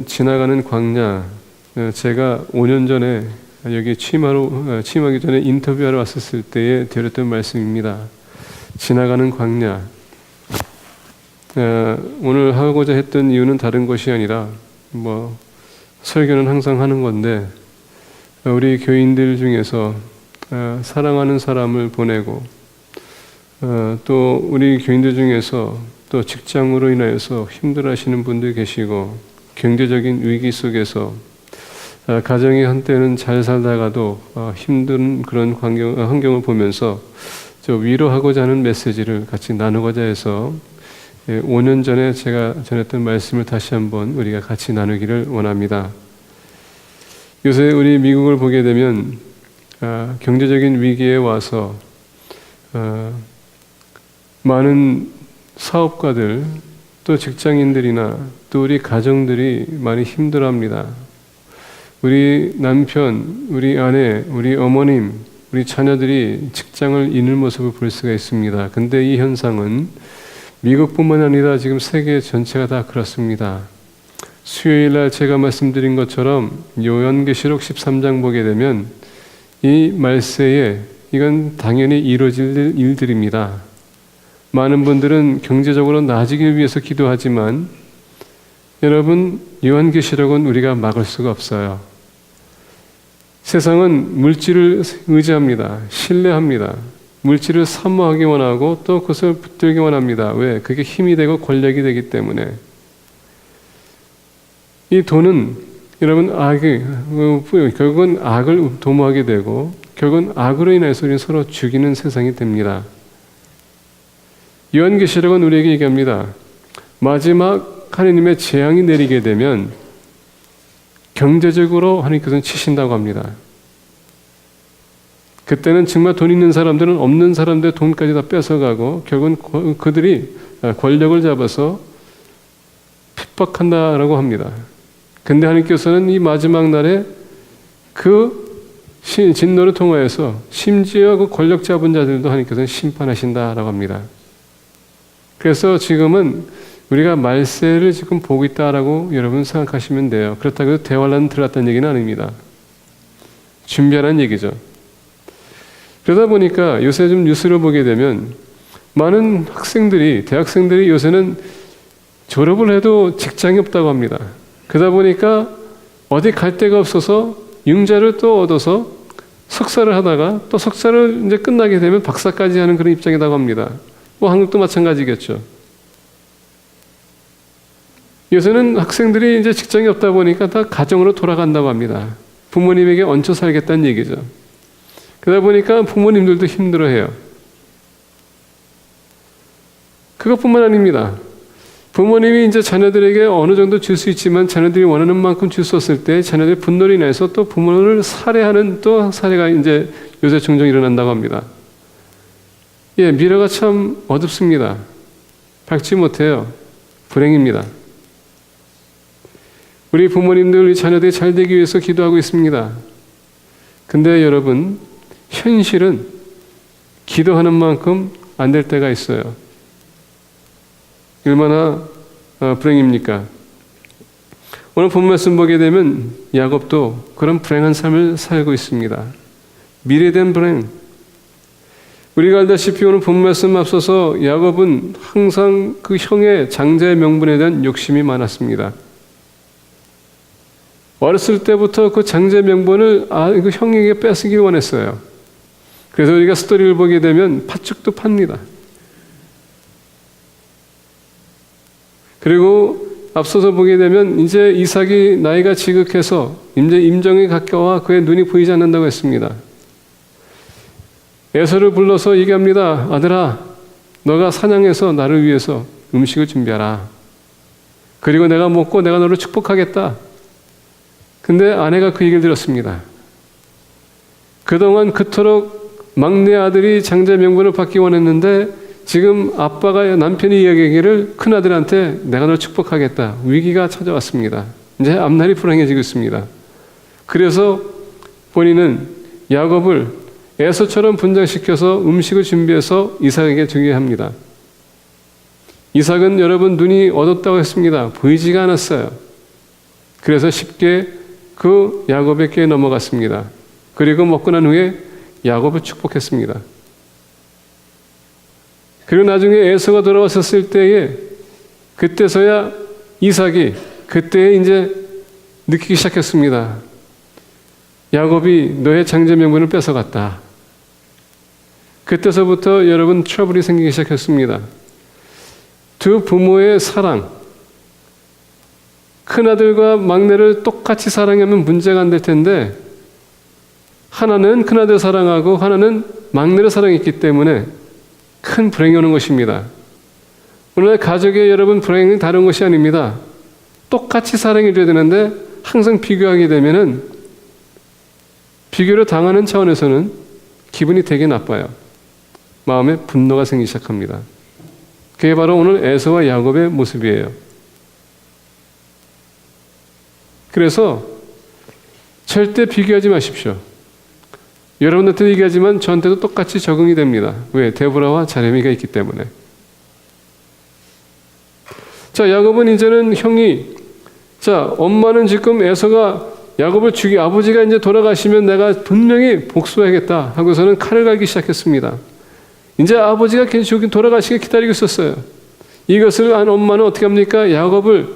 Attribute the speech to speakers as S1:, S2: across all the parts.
S1: 제목은 지나가는 광야. 제가 5년 전에 여기 취임하기 전에 인터뷰하러 왔었을 때에 드렸던 말씀입니다. 지나가는 광야. 오늘 하고자 했던 이유는 다른 것이 아니라 설교는 항상 하는 건데 우리 교인들 중에서 사랑하는 사람을 보내고 또 우리 교인들 중에서 또 직장으로 인하여서 힘들어하시는 분들 계시고 경제적인 위기 속에서 가정이 한때는 잘 살다가도 힘든 그런 환경을 보면서 위로하고자 하는 메시지를 같이 나누고자 해서 5년 전에 제가 전했던 말씀을 다시 한번 우리가 같이 나누기를 원합니다. 요새 우리 미국을 보게 되면 경제적인 위기에 와서 많은 사업가들 또 직장인들이나 또 우리 가정들이 많이 힘들어합니다. 우리 남편, 우리 아내, 우리 어머님, 우리 자녀들이 직장을 잃는 모습을 볼 수가 있습니다. 근데 이 현상은 미국뿐만 아니라 지금 세계 전체가 다 그렇습니다. 수요일날 제가 말씀드린 것처럼 요한계시록 13장 보게 되면 이 말세에 이건 당연히 이루어질 일들입니다. 많은 분들은 경제적으로 나아지기 위해서 기도하지만 여러분, 요한계시록은 우리가 막을 수가 없어요. 세상은 물질을 의지합니다. 신뢰합니다. 물질을 사모하기 원하고 또 그것을 붙들기 원합니다. 왜? 그게 힘이 되고 권력이 되기 때문에. 이 돈은 여러분 결국은 악을 도모하게 되고 결국은 악으로 인해서 우리는 서로 죽이는 세상이 됩니다. 요한계시록은 우리에게 얘기합니다. 마지막 하나님의 재앙이 내리게 되면 경제적으로 하나님께서는 치신다고 합니다. 그때는 정말 돈 있는 사람들은 없는 사람들의 돈까지 다 뺏어가고 결국은 그들이 권력을 잡아서 핍박한다라고 합니다. 근데 하나님께서는 이 마지막 날에 그 진노를 통하여서 심지어 그 권력 잡은 자들도 하나님께서는 심판하신다라고 합니다. 그래서 지금은 우리가 말세를 지금 보고 있다라고 여러분 생각하시면 돼요. 그렇다고 해서 대환란 들어갔다는 얘기는 아닙니다. 준비하라는 얘기죠. 그러다 보니까 요새 좀 뉴스를 보게 되면 많은 대학생들이 요새는 졸업을 해도 직장이 없다고 합니다. 그러다 보니까 어디 갈 데가 없어서 융자를 또 얻어서 석사를 하다가 또 석사를 이제 끝나게 되면 박사까지 하는 그런 입장이라고 합니다. 한국도 마찬가지겠죠. 요새는 학생들이 이제 직장이 없다 보니까 다 가정으로 돌아간다고 합니다. 부모님에게 얹혀 살겠다는 얘기죠. 그러다 보니까 부모님들도 힘들어해요. 그것뿐만 아닙니다. 부모님이 이제 자녀들에게 어느 정도 줄 수 있지만 자녀들이 원하는 만큼 줄 수 없을 때 자녀들의 분노로 인해서 또 부모를 살해하는 또 사례가 이제 요새 종종 일어난다고 합니다. 미래가 참 어둡습니다. 밝지 못해요. 불행입니다. 우리 부모님들, 우리 자녀들이 잘 되기 위해서 기도하고 있습니다. 근데 여러분, 현실은 기도하는 만큼 안 될 때가 있어요. 얼마나 불행입니까? 오늘 본 말씀 보게 되면 야곱도 그런 불행한 삶을 살고 있습니다. 미래된 불행. 우리가 알다시피 오늘 본 말씀 앞서서 야곱은 항상 그 형의 장자의 명분에 대한 욕심이 많았습니다. 어렸을 때부터 그 장자의 명분을 그 형에게 뺏기길 원했어요. 그래서 우리가 스토리를 보게 되면 팥죽도 팝니다. 그리고 앞서서 보게 되면 이제 이삭이 나이가 지극해서 이제 임종에 가까워 그의 눈이 보이지 않는다고 했습니다. 에서를 불러서 얘기합니다. 아들아, 너가 사냥해서 나를 위해서 음식을 준비하라. 그리고 내가 먹고 내가 너를 축복하겠다. 근데 아내가 그 얘기를 들었습니다. 그동안 그토록 막내 아들이 장자 명분을 받기 원했는데 지금 아빠가 남편이 이야기하기를 큰아들한테 내가 너를 축복하겠다. 위기가 찾아왔습니다. 이제 앞날이 불행해지고 있습니다. 그래서 본인은 야곱을 에서처럼 분장시켜서 음식을 준비해서 이삭에게 주게 합니다. 이삭은 여러분 눈이 어둡다고 했습니다. 보이지가 않았어요. 그래서 쉽게 그 야곱의 꾀에 넘어갔습니다. 그리고 먹고 난 후에 야곱을 축복했습니다. 그리고 나중에 에서가 돌아왔었을 때에 그때서야 이삭이 그때 이제 느끼기 시작했습니다. 야곱이 너의 장자 명분을 뺏어갔다. 그때서부터 여러분 트러블이 생기기 시작했습니다. 두 부모의 사랑, 큰아들과 막내를 똑같이 사랑하면 문제가 안 될 텐데 하나는 큰아들 사랑하고 하나는 막내를 사랑했기 때문에 큰 불행이 오는 것입니다. 오늘날 가족의 여러분 불행은 다른 것이 아닙니다. 똑같이 사랑해줘야 되는데 항상 비교하게 되면은 비교를 당하는 차원에서는 기분이 되게 나빠요. 마음에 분노가 생기기 시작합니다. 그게 바로 오늘 에서와 야곱의 모습이에요. 그래서 절대 비교하지 마십시오. 여러분한테도 얘기하지만 저한테도 똑같이 적응이 됩니다. 왜? 데보라와 자레미가 있기 때문에. 자, 야곱은 이제는 형이, 자, 엄마는 지금 에서가 야곱을 아버지가 이제 돌아가시면 내가 분명히 복수해야겠다 하고서는 칼을 갈기 시작했습니다. 이제 아버지가 돌아가시게 기다리고 있었어요. 이것을 안 엄마는 어떻게 합니까? 야곱을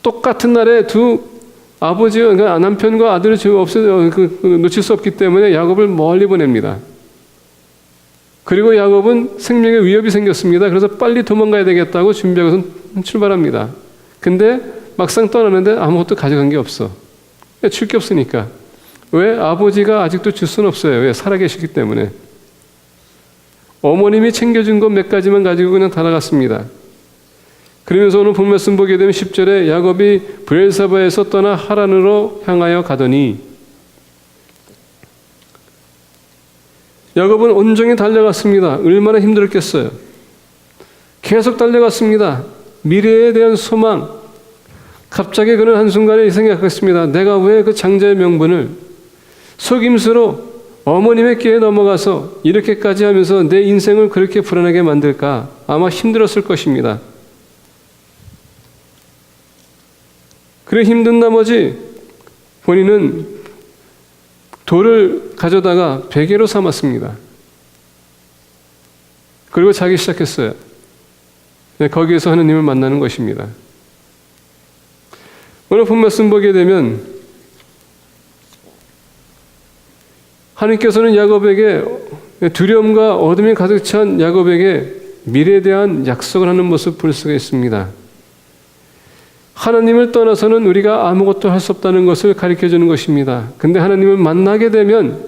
S1: 똑같은 날에 두 아버지가, 그러니까 남편과 아들을 놓칠 수 없기 때문에 야곱을 멀리 보냅니다. 그리고 야곱은 생명에 위협이 생겼습니다. 그래서 빨리 도망가야 되겠다고 준비하고서 출발합니다. 근데 막상 떠나는데 아무것도 가져간 게 없어. 줄 게 없으니까. 왜? 아버지가 아직도 줄 수는 없어요. 왜? 살아계시기 때문에. 어머님이 챙겨준 것 몇 가지만 가지고 그냥 달아갔습니다. 그러면서 오늘 본 말씀 보게 되면 10절에 야곱이 브엘사바에서 떠나 하란으로 향하여 가더니 야곱은 온종일 달려갔습니다. 얼마나 힘들었겠어요. 계속 달려갔습니다. 미래에 대한 소망. 갑자기 그는 한순간에 생각했습니다. 내가 왜 그 장자의 명분을 속임수로 어머님의 꾀에 넘어가서 이렇게까지 하면서 내 인생을 그렇게 불안하게 만들까? 아마 힘들었을 것입니다. 그래 힘든 나머지 본인은 돌을 가져다가 베개로 삼았습니다. 그리고 자기 시작했어요. 거기에서 하느님을 만나는 것입니다. 오늘 본 말씀 보게 되면 하나님께서는 야곱에게 두려움과 어둠이 가득 찬 야곱에게 미래에 대한 약속을 하는 모습 볼 수가 있습니다. 하나님을 떠나서는 우리가 아무것도 할 수 없다는 것을 가르쳐주는 것입니다. 근데 하나님을 만나게 되면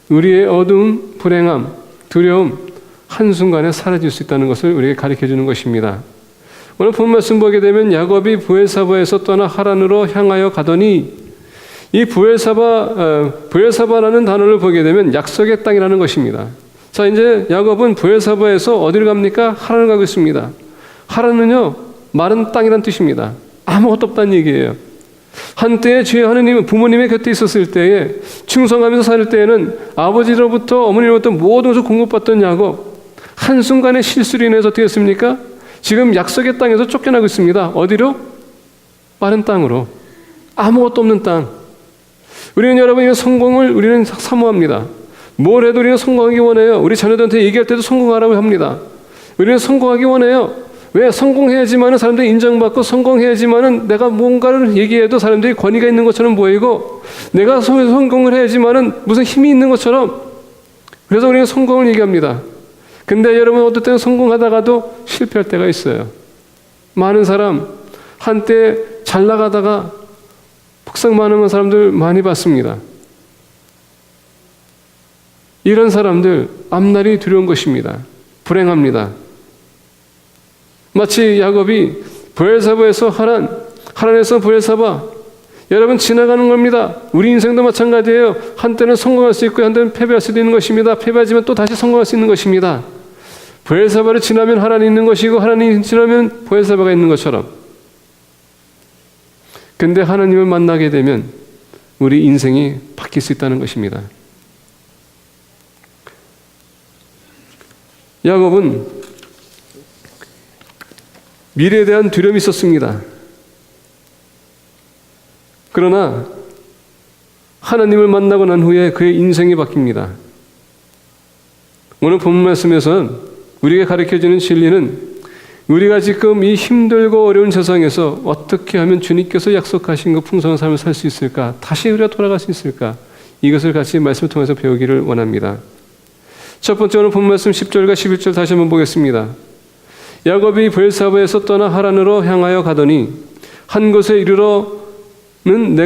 S1: 우리의 어두움, 불행함, 두려움 한순간에 사라질 수 있다는 것을 우리에게 가르쳐주는 것입니다. 오늘 본 말씀 보게 되면 야곱이 브엘사바에서 떠나 하란으로 향하여 가더니 이 브엘사바라는 단어를 보게 되면 약속의 땅이라는 것입니다. 자, 이제 야곱은 브엘사바에서 어디를 갑니까? 하란을 가고 있습니다. 하란은요, 마른 땅이란 뜻입니다. 아무것도 없다는 얘기예요. 한때에 주의 하느님은 부모님의 곁에 있었을 때에 충성하면서 살 때에는 아버지로부터 어머니로부터 모든 것을 공급받던 야곱 한순간의 실수로 인해서 어떻게 했습니까? 지금 약속의 땅에서 쫓겨나고 있습니다. 어디로? 마른 땅으로. 아무것도 없는 땅. 우리는 여러분 이 성공을 우리는 사모합니다. 뭘 해도 우리는 성공하기 원해요. 우리 자녀들한테 얘기할 때도 성공하라고 합니다. 우리는 성공하기 원해요. 왜? 성공해야지만은 사람들이 인정받고 성공해야지만은 내가 뭔가를 얘기해도 사람들이 권위가 있는 것처럼 보이고 내가 성공을 해야지만은 무슨 힘이 있는 것처럼 그래서 우리는 성공을 얘기합니다. 근데 여러분 어떨 때는 성공하다가도 실패할 때가 있어요. 많은 사람 한때 잘 나가다가 폭삭 많은 사람들 많이 봤습니다. 이런 사람들 앞날이 두려운 것입니다. 불행합니다. 마치 야곱이 브엘사바에서 하란에서 브엘사바 여러분 지나가는 겁니다. 우리 인생도 마찬가지예요. 한때는 성공할 수 있고 한때는 패배할 수도 있는 것입니다. 패배하지만 또 다시 성공할 수 있는 것입니다. 브엘사바를 지나면 하란이 있는 것이고 하란이 지나면 브엘사바가 있는 것처럼 근데 하나님을 만나게 되면 우리 인생이 바뀔 수 있다는 것입니다. 야곱은 미래에 대한 두려움이 있었습니다. 그러나 하나님을 만나고 난 후에 그의 인생이 바뀝니다. 오늘 본문 말씀에서는 우리에게 가르쳐주는 진리는 우리가 지금 이 힘들고 어려운 세상에서 어떻게 하면 주님께서 약속하신 그 풍성한 삶을 살 수 있을까? 다시 우리가 돌아갈 수 있을까? 이것을 같이 말씀을 통해서 배우기를 원합니다. 첫 번째 오늘 본문 말씀 10절과 11절 다시 한번 보겠습니다. 야곱이 브엘사바에서 떠나 하란으로 향하여 가더니 한 곳에 이르러는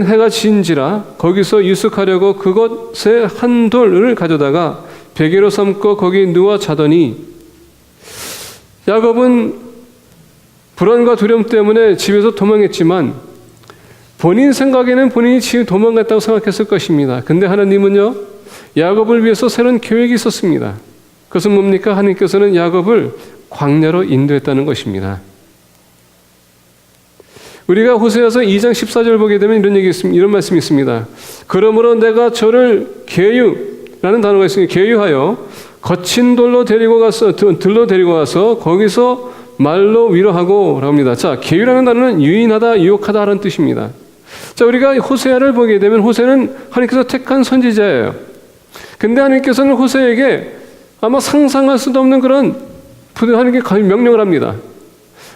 S1: 해가 진지라 거기서 유숙하려고 그곳에 한 돌을 가져다가 베개로 삼고 거기 누워 자더니 야곱은 불안과 두려움 때문에 집에서 도망했지만 본인 생각에는 본인이 집에 도망갔다고 생각했을 것입니다. 근데 하나님은요, 야곱을 위해서 새로운 계획이 있었습니다. 그것은 뭡니까? 하나님께서는 야곱을 광야로 인도했다는 것입니다. 우리가 호세아서 2장 14절 보게 되면 이런 말씀이 있습니다. 그러므로 내가 저를 계유라는 단어가 있습니다. 계유하여 거친 들로 데리고 가서 거기서 말로 위로하고 라고 합니다. 자, 계유라는 단어는 유인하다, 유혹하다 라는 뜻입니다. 자, 우리가 호세아를 보게 되면 호세는 하나님께서 택한 선지자예요. 근데 하나님께서는 호세에게 아마 상상할 수도 없는 그런 하나님께 명령을 합니다.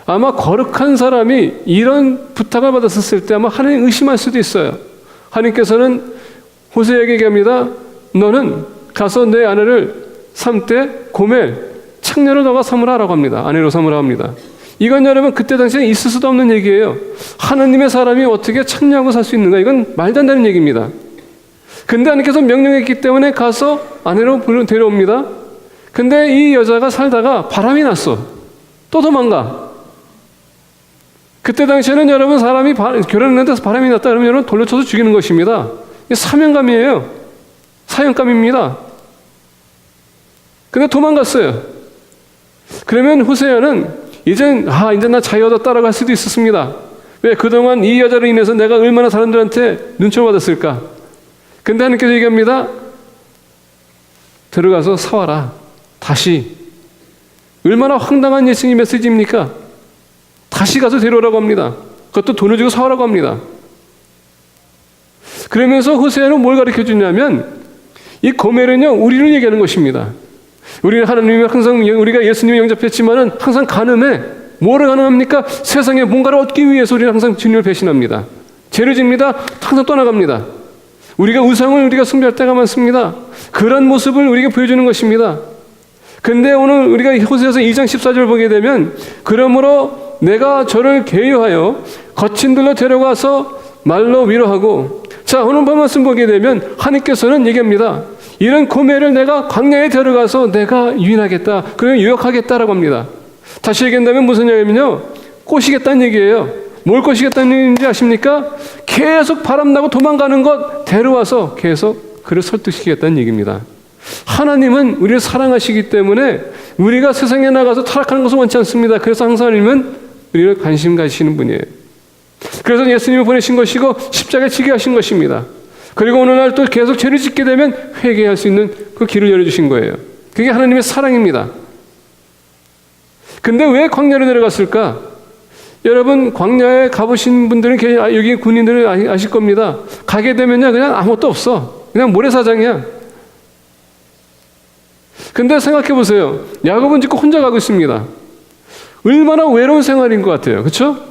S1: 아마 거룩한 사람이 이런 부탁을 받았을 때 아마 하나님 의심할 수도 있어요. 하나님께서는 호세에게 얘기합니다. 너는 가서 내 아내를 삼되 고멜 창녀를 너가 삼으라 라고 합니다. 아내로 삼으라 합니다. 이건 여러분 그때 당시에 있을 수도 없는 얘기예요. 하나님의 사람이 어떻게 창녀하고 살 수 있는가? 이건 말도 안 되는 얘기입니다. 근데 하나님께서 명령했기 때문에 가서 아내로 데려옵니다. 근데 이 여자가 살다가 바람이 났어. 또 도망가. 그때 당시에는 여러분 사람이 결혼했는데 바람이 났다 그러면 여러분 돌려 쳐서 죽이는 것입니다. 이게 사명감이에요. 사형감입니다. 근데 도망갔어요. 그러면 호세아는 이제 나 자유 얻었다라고 할 수도 있었습니다. 왜? 그동안 이 여자로 인해서 내가 얼마나 사람들한테 눈총을 받았을까? 근데 하나님께서 얘기합니다. 들어가서 사와라. 다시. 얼마나 황당한 예수님 메시지입니까? 다시 가서 데려오라고 합니다. 그것도 돈을 주고 사오라고 합니다. 그러면서 호세아는 뭘 가르쳐 주냐면 이 고멜은요, 우리를 얘기하는 것입니다. 우리는 하나님이 항상 우리가 예수님을 영접했지만은 항상 가늠해. 뭐를 가늠합니까? 세상에 뭔가를 얻기 위해서 우리는 항상 주님을 배신합니다. 죄를 집니다. 항상 떠나갑니다. 우리가 우상을 우리가 숭배할 때가 많습니다. 그런 모습을 우리에게 보여주는 것입니다. 근데 오늘 우리가 호세아서 2장 14절 보게 되면 그러므로 내가 저를 계유하여 거친 들로 데려가서 말로 위로하고 자, 오늘 말씀 보게 되면 하나님께서는 얘기합니다. 이런 고멜을 내가 광야에 데려가서 내가 유인하겠다. 그러면 유혹하겠다라고 합니다. 다시 얘기한다면 무슨 얘기냐면요. 꼬시겠다는 얘기예요. 뭘 꼬시겠다는 얘기인지 아십니까? 계속 바람나고 도망가는 것 데려와서 계속 그를 설득시키겠다는 얘기입니다. 하나님은 우리를 사랑하시기 때문에 우리가 세상에 나가서 타락하는 것을 원치 않습니다. 그래서 항상 하나님은 우리를 관심 가지시는 분이에요. 그래서 예수님을 보내신 것이고 십자가에 지게 하신 것입니다. 그리고 어느 날 또 계속 죄를 짓게 되면 회개할 수 있는 그 길을 열어주신 거예요. 그게 하나님의 사랑입니다. 근데 왜 광야로 내려갔을까? 여러분 광야에 가보신 분들은 여기 군인들은 아실 겁니다. 가게 되면요 그냥 아무것도 없어. 그냥 모래사장이야. 근데 생각해 보세요. 야곱은 지금 혼자 가고 있습니다. 얼마나 외로운 생활인 것 같아요. 그렇죠?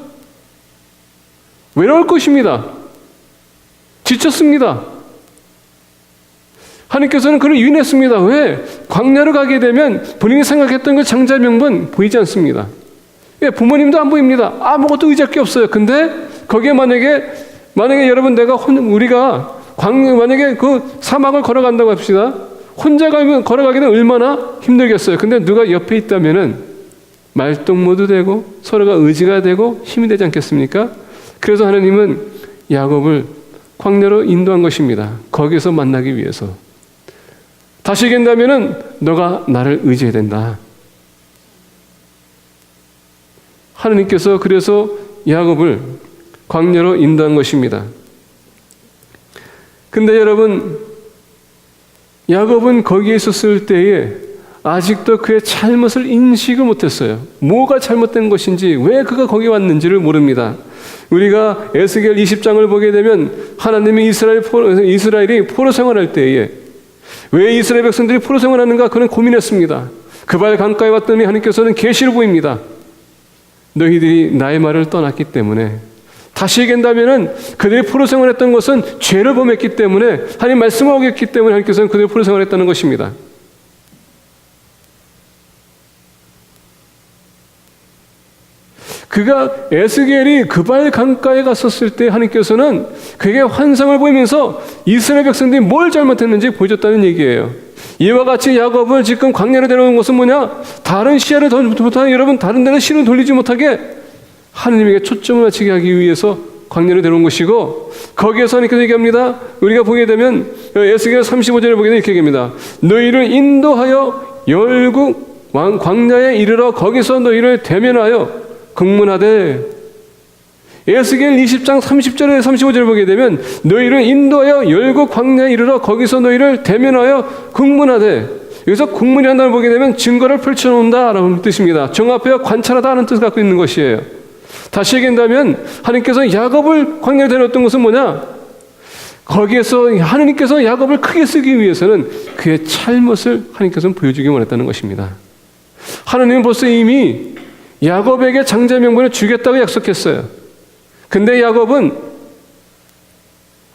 S1: 외로울 것입니다. 지쳤습니다. 하나님께서는 그를 유인했습니다. 왜? 광야로 가게 되면 본인이 생각했던 그 장자의 명분 보이지 않습니다. 예, 부모님도 안 보입니다. 아무것도 의지할 게 없어요. 근데 거기에 만약에 우리가 만약에 그 사막을 걸어간다고 합시다. 혼자 걸어가기는 얼마나 힘들겠어요. 근데 누가 옆에 있다면은 말동무도 되고 서로가 의지가 되고 힘이 되지 않겠습니까? 그래서 하나님은 야곱을 광야로 인도한 것입니다. 거기서 만나기 위해서. 다시 얘기한다면은 너가 나를 의지해야 된다. 하나님께서 그래서 야곱을 광야로 인도한 것입니다. 근데 여러분, 야곱은 거기에 있었을 때에 아직도 그의 잘못을 인식을 못했어요. 뭐가 잘못된 것인지, 왜 그가 거기 왔는지를 모릅니다. 우리가 에스겔 20장을 보게 되면 하나님이 이스라엘이 포로 생활할 때에 왜 이스라엘 백성들이 포로 생활하는가 그는 고민했습니다. 그발 강가에 왔더니 하나님께서는 계시를 보입니다. 너희들이 나의 말을 떠났기 때문에, 다시 얘기한다면은 그들이 포로 생활했던 것은 죄를 범했기 때문에, 하나님 말씀을 어겼기 때문에 하나님께서는 그들이 포로 생활했다는 것입니다. 그가 에스겔이 그발 강가에 갔었을 때 하나님께서는 그에게 환상을 보이면서 이스라엘 백성들이 뭘 잘못했는지 보여줬다는 얘기예요. 이와 같이 야곱을 지금 광야로 데려온 것은 뭐냐? 다른 시야를 돌리지 못하게, 여러분 다른 데는 시를 돌리지 못하게 하나님에게 초점을 맞추게 하기 위해서 광야로 데려온 것이고, 거기에서 하나님께서 얘기합니다. 우리가 보게 되면 에스겔 35절에 보게 되면 이렇게 얘기합니다. 너희를 인도하여 열국 광야에 이르러 거기서 너희를 대면하여 긍문하되, 에스겔 20장 30절에 35절을 보게 되면 너희를 인도하여 열국 광야에 이르러 거기서 너희를 대면하여 긍문하되, 여기서 긍문이라는 단어를 보게 되면 증거를 펼쳐놓는다라는 뜻입니다. 종합하여 관찰하다 하는 뜻을 갖고 있는 것이에요. 다시 얘기한다면 하나님께서 야곱을 광야에 데려왔던 것은 뭐냐? 거기에서 하나님께서 야곱을 크게 쓰기 위해서는 그의 잘못을 하나님께서는 보여주기 원했다는 것입니다. 하나님은 벌써 이미 야곱에게 장자 명분을 주겠다고 약속했어요. 근데 야곱은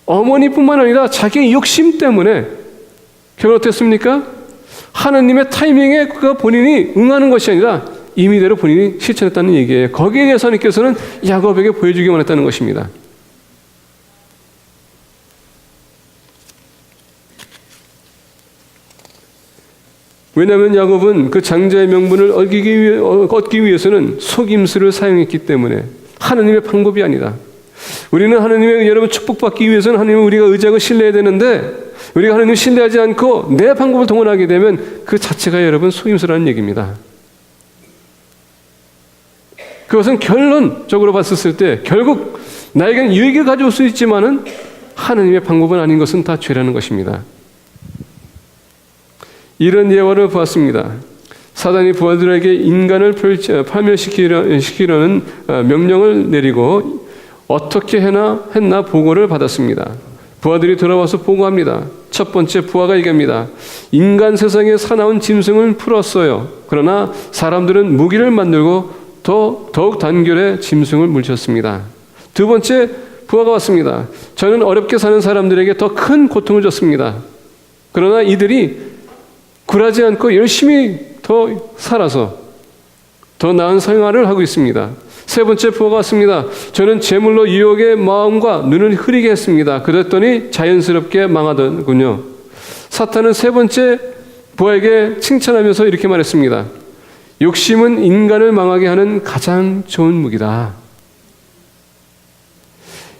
S1: 어머니뿐만 아니라 자기의 욕심 때문에 결혼 어땠습니까? 하나님의 타이밍에 그가 본인이 응하는 것이 아니라 임의대로 본인이 실천했다는 얘기예요. 거기에 대해서 하나님께서는 야곱에게 보여주기 원했다는 것입니다. 왜냐하면 야곱은 그 장자의 명분을 얻기 위해서는 속임수를 사용했기 때문에, 하나님의 방법이 아니다. 우리는 하나님의 여러분 축복받기 위해서는 하나님을 우리가 의지하고 신뢰해야 되는데, 우리가 하나님을 신뢰하지 않고 내 방법을 동원하게 되면 그 자체가 여러분 속임수라는 얘기입니다. 그것은 결론적으로 봤었을 때 결국 나에게는 유익을 가져올 수 있지만은 하나님의 방법은 아닌 것은 다 죄라는 것입니다. 이런 예화를 보았습니다. 사단이 부하들에게 인간을 파멸시키려는 명령을 내리고 어떻게 했나 보고를 받았습니다. 부하들이 돌아와서 보고합니다. 첫 번째 부하가 얘기합니다. 인간 세상에 사나운 짐승을 풀었어요. 그러나 사람들은 무기를 만들고 더욱 단결에 짐승을 물렸습니다. 두 번째 부하가 왔습니다. 저는 어렵게 사는 사람들에게 더 큰 고통을 줬습니다. 그러나 이들이 굴하지 않고 열심히 더 살아서 더 나은 생활을 하고 있습니다. 세 번째 부하가 왔습니다. 저는 제물로 유혹의 마음과 눈을 흐리게 했습니다. 그랬더니 자연스럽게 망하더군요. 사탄은 세 번째 부하에게 칭찬하면서 이렇게 말했습니다. 욕심은 인간을 망하게 하는 가장 좋은 무기다.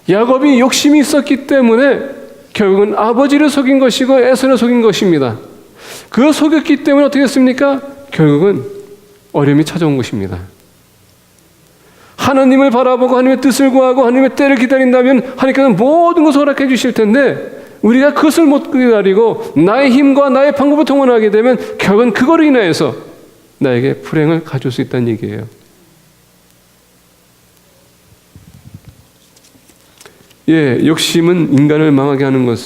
S1: 야곱이 욕심이 있었기 때문에 결국은 아버지를 속인 것이고 에서를 속인 것입니다. 그 속였기 때문에 어떻게 했습니까? 결국은 어려움이 찾아온 것입니다. 하나님을 바라보고 하나님의 뜻을 구하고 하나님의 때를 기다린다면 하나님께서는 모든 것을 허락해 주실 텐데, 우리가 그것을 못 기다리고 나의 힘과 나의 방법을 동원하게 되면 결국은 그거로 인하여서 나에게 불행을 가져올 수 있다는 얘기예요. 욕심은 인간을 망하게 하는 것,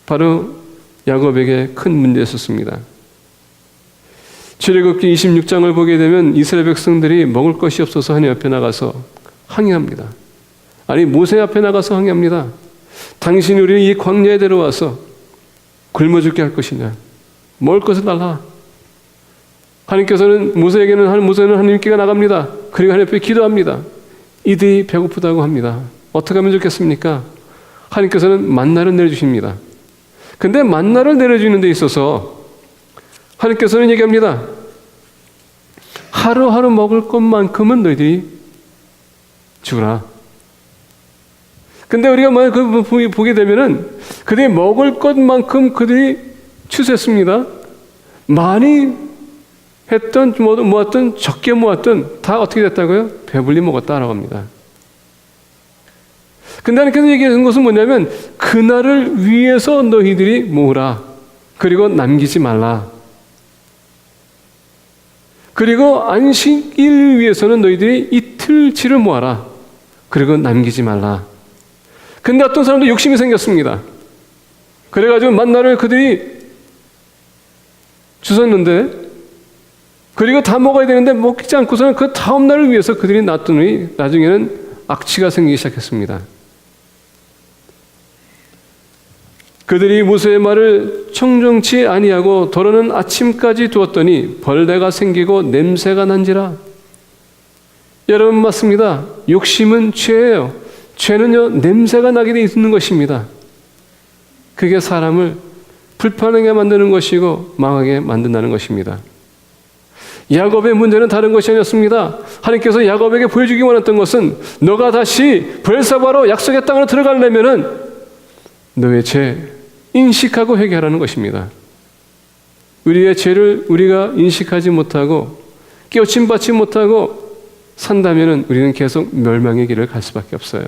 S1: 바로 야곱에게 큰 문제였었습니다. 출애굽기 26장을 보게 되면 이스라엘 백성들이 먹을 것이 없어서 하나님 앞에 나가서 항의합니다. 아니 모세 앞에 나가서 항의합니다. 당신이 우리를 이 광야에 데려와서 굶어 죽게 할 것이냐? 먹을 것을 달라. 하나님께서는 모세는 하나님께 나갑니다. 그리고 하나님 앞에 기도합니다. 이들이 배고프다고 합니다. 어떻게 하면 좋겠습니까? 하나님께서는 만나를 내려주십니다. 근데 만나를 내려주는 데 있어서 하나님께서는 얘기합니다. 하루하루 먹을 것만큼은 너희들이 주라. 근데 우리가 보게 되면은 그들이 먹을 것만큼 그들이 추수했습니다. 많이 했던 모았던 적게 모았던 다 어떻게 됐다고요? 배불리 먹었다라고 합니다. 근데 하나님께서 얘기하는 것은 뭐냐면 그날을 위해서 너희들이 모으라. 그리고 남기지 말라. 그리고 안식일 위해서는 너희들이 이틀치를 모아라. 그리고 남기지 말라. 근데 어떤 사람도 욕심이 생겼습니다. 그래가지고 만나를 그들이 주셨는데, 그리고 다 먹어야 되는데 먹지 않고서는 그 다음 날을 위해서 그들이 놨더니 나중에는 악취가 생기기 시작했습니다. 그들이 모세의 말을 청정치 아니하고 더러는 아침까지 두었더니 벌레가 생기고 냄새가 난지라. 여러분, 맞습니다. 욕심은 죄예요. 죄는요, 냄새가 나게 돼 있는 것입니다. 그게 사람을 불편하게 만드는 것이고 망하게 만든다는 것입니다. 야곱의 문제는 다른 것이 아니었습니다. 하나님께서 야곱에게 보여주기 원했던 것은 너가 다시 브엘사바로 약속의 땅으로 들어가려면은 너의 죄 인식하고 회개하라는 것입니다. 우리의 죄를 우리가 인식하지 못하고 깨우침 받지 못하고 산다면은 우리는 계속 멸망의 길을 갈 수밖에 없어요.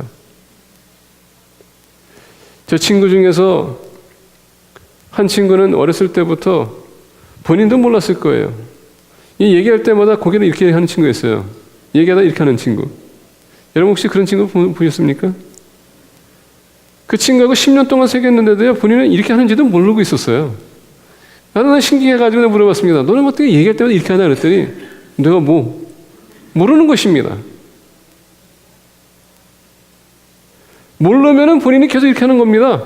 S1: 저 친구 중에서 한 친구는 어렸을 때부터 본인도 몰랐을 거예요. 이 얘기할 때마다 고개를 이렇게 하는 친구였어요. 얘기하다 이렇게 하는 친구. 여러분 혹시 그런 친구 보셨습니까? 그 친구하고 10년 동안 사귀었는데도요, 본인은 이렇게 하는지도 모르고 있었어요. 나는 신기해가지고 내가 물어봤습니다. 너는 어떻게 얘기할 때마다 이렇게 하나 그랬더니 내가 모르는 것입니다. 모르면은 본인이 계속 이렇게 하는 겁니다.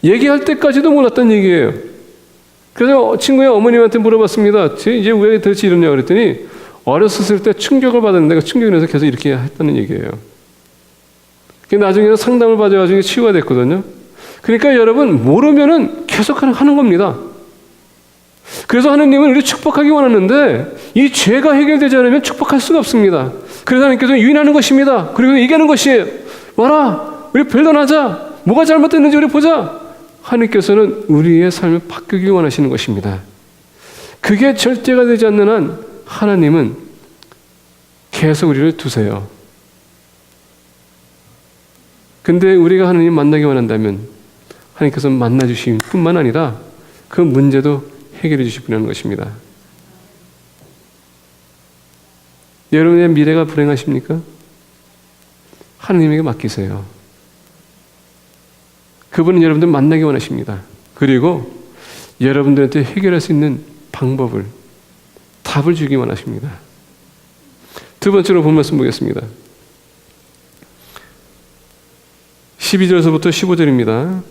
S1: 얘기할 때까지도 몰랐던 얘기예요. 그래서 친구의 어머님한테 물어봤습니다. 이제 왜 도대체 이러냐 그랬더니 어렸을 때 충격을 받았는데 그 충격이 나서 계속 이렇게 했다는 얘기예요. 나중에는 상담을 받아가지고 치유가 됐거든요. 그러니까 여러분, 모르면은 계속 하는 겁니다. 그래서 하나님은 우리를 축복하기 원하는데 이 죄가 해결되지 않으면 축복할 수가 없습니다. 그래서 하나님께서 유인하는 것입니다. 그리고 얘기하는 것이에요. 와라, 우리 변론하자. 뭐가 잘못됐는지 우리 보자. 하나님께서는 우리의 삶을 바꾸기 원하시는 것입니다. 그게 절대가 되지 않는 한 하나님은 계속 우리를 두세요. 근데 우리가 하나님 만나기 원한다면 하나님께서 만나주실 뿐만 아니라 그 문제도 해결해 주실 분이라는 것입니다. 여러분의 미래가 불행하십니까? 하나님에게 맡기세요. 그분은 여러분들 만나기 원하십니다. 그리고 여러분들한테 해결할 수 있는 방법을, 답을 주기 원하십니다. 두 번째로 본 말씀 보겠습니다. 12절에서부터 15절입니다.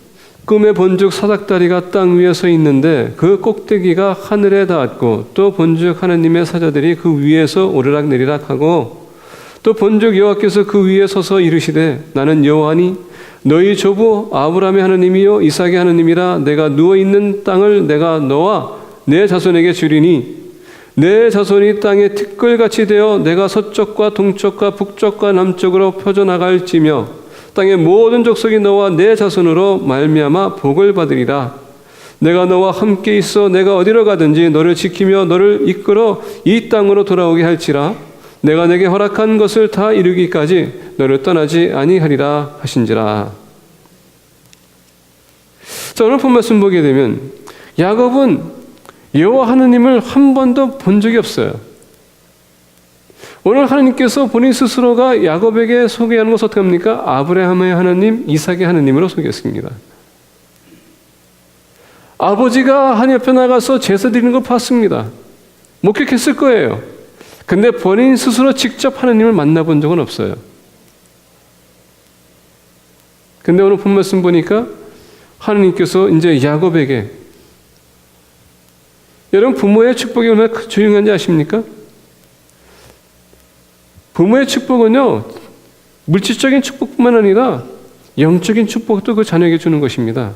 S1: 꿈에 본즉 사닥다리가 땅 위에 서 있는데 그 꼭대기가 하늘에 닿았고 또 본즉 하나님의 사자들이 그 위에서 오르락 내리락 하고 또 본즉 여호와께서 그 위에 서서 이르시되 나는 여호와니 너희 조부 아브라함의 하나님이요 이삭의 하나님이라. 내가 누워있는 땅을 내가 너와 내 자손에게 주리니 내 자손이 땅에 티끌같이 되어 내가 서쪽과 동쪽과 북쪽과 남쪽으로 퍼져나갈지며 땅의 모든 족속이 너와 내 자손으로 말미암아 복을 받으리라. 내가 너와 함께 있어 내가 어디로 가든지 너를 지키며 너를 이끌어 이 땅으로 돌아오게 할지라. 내가 내게 허락한 것을 다 이루기까지 너를 떠나지 아니하리라 하신지라. 자, 오늘 본 말씀 보게 되면 야곱은 여호와 하나님을 한 번도 본 적이 없어요. 오늘 하나님께서 본인 스스로가 야곱에게 소개하는 것은 어떻게 합니까? 아브라함의 하나님, 이삭의 하나님으로 소개했습니다. 아버지가 하나님 앞에 나가서 제사 드리는 걸 봤습니다. 목격했을 거예요. 근데 본인 스스로 직접 하나님을 만나본 적은 없어요. 근데 오늘 본 말씀 보니까 하나님께서 이제 야곱에게, 여러분 부모의 축복이 얼마나 중요한지 아십니까? 부모의 축복은요, 물질적인 축복뿐만 아니라 영적인 축복도 그 자녀에게 주는 것입니다.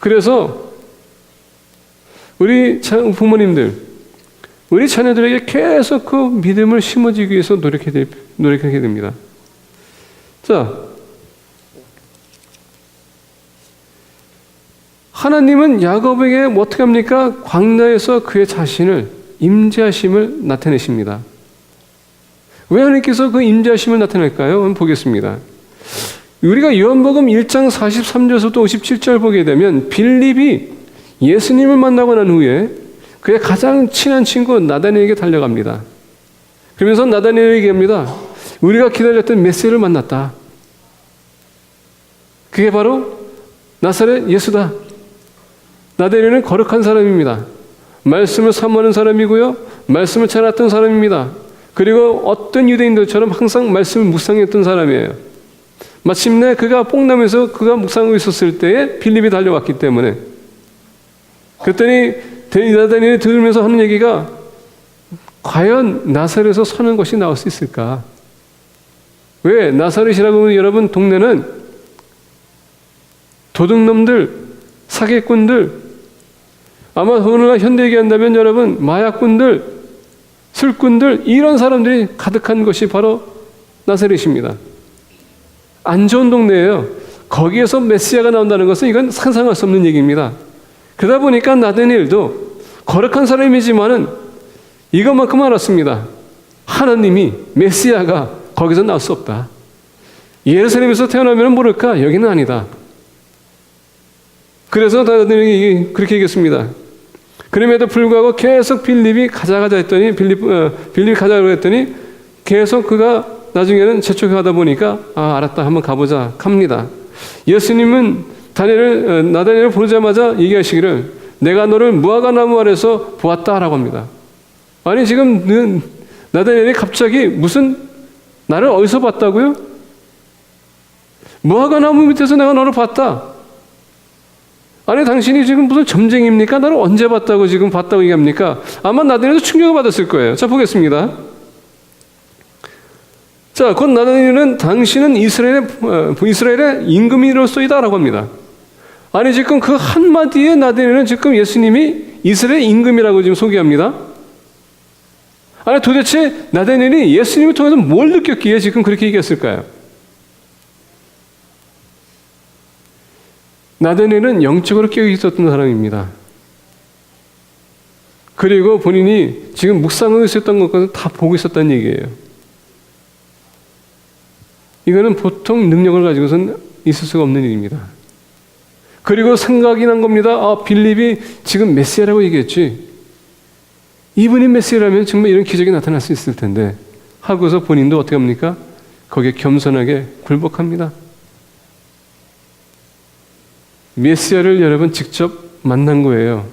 S1: 그래서 우리 부모님들, 우리 자녀들에게 계속 그 믿음을 심어주기 위해서 노력하게 됩니다. 자, 하나님은 야곱에게 어떻게 합니까? 광야에서 그의 자신을, 임재하심을 나타내십니다. 왜 하나님께서 그 임재하심을 나타낼까요? 한번 보겠습니다. 우리가 요한복음 1장 43절부터 57절 보게 되면 빌립이 예수님을 만나고 난 후에 그의 가장 친한 친구 나다니엘에게 달려갑니다. 그러면서 나다니엘에게 얘기합니다. 우리가 기다렸던 메시아를 만났다. 그게 바로 나사렛 예수다. 나다니엘은 거룩한 사람입니다. 말씀을 사모하는 사람이고요. 말씀을 잘 알았던 사람입니다. 그리고 어떤 유대인들처럼 항상 말씀을 묵상했던 사람이에요. 마침내 그가 뽕나무에서 그가 묵상하고 있었을 때에 빌립이 달려왔기 때문에 그랬더니 나다니엘이 들으면서 하는 얘기가 과연 나사렛에서 사는 것이 나올 수 있을까? 왜? 나사렛이라고 하면 여러분 동네는 도둑놈들, 사기꾼들, 아마 오늘날 현대 얘기한다면 여러분 마약꾼들, 술꾼들 이런 사람들이 가득한 것이 바로 나사렛입니다. 안 좋은 동네예요. 거기에서 메시아가 나온다는 것은 이건 상상할 수 없는 얘기입니다. 그러다 보니까 나다니엘도 거룩한 사람이지만은 이것만큼 알았습니다. 하나님이 메시아가 거기서 나올 수 없다. 예루살렘에서 태어나면 모를까? 여기는 아니다. 그래서 나다니엘이 그렇게 얘기했습니다. 그럼에도 불구하고 계속 빌립이 가자 했더니 빌립이 가자고 했더니 계속 그가 나중에는 재촉하다 보니까 알았다 한번 가보자 갑니다. 예수님은 나다니엘을 부르자마자 얘기하시기를 내가 너를 무화과 나무 아래서 보았다라고 합니다. 아니 지금 나다니엘이 갑자기 무슨 나를 어디서 봤다고요? 무화과 나무 밑에서 내가 너를 봤다. 아니 당신이 지금 무슨 점쟁입니까? 나를 언제 봤다고 지금 봤다고 얘기합니까? 아마 나다니엘도 충격을 받았을 거예요. 자 보겠습니다. 자, 곧 나다니엘은 당신은 이스라엘의 임금이로소이다라고 합니다. 아니 지금 그 한마디에 나다니엘은 지금 예수님이 이스라엘 임금이라고 지금 소개합니다. 아니 도대체 나다니엘이 예수님을 통해서 뭘 느꼈기에 지금 그렇게 얘기했을까요? 나다니엘은 영적으로 깨어 있었던 사람입니다. 그리고 본인이 지금 묵상하고 있었던 것까지 다 보고 있었다는 얘기예요. 이거는 보통 능력을 가지고선 있을 수가 없는 일입니다. 그리고 생각이 난 겁니다. 빌립이 지금 메시아라고 얘기했지. 이분이 메시아라면 정말 이런 기적이 나타날 수 있을 텐데 하고서 본인도 어떻게 합니까? 거기에 겸손하게 굴복합니다. 메시아를 여러분 직접 만난 거예요.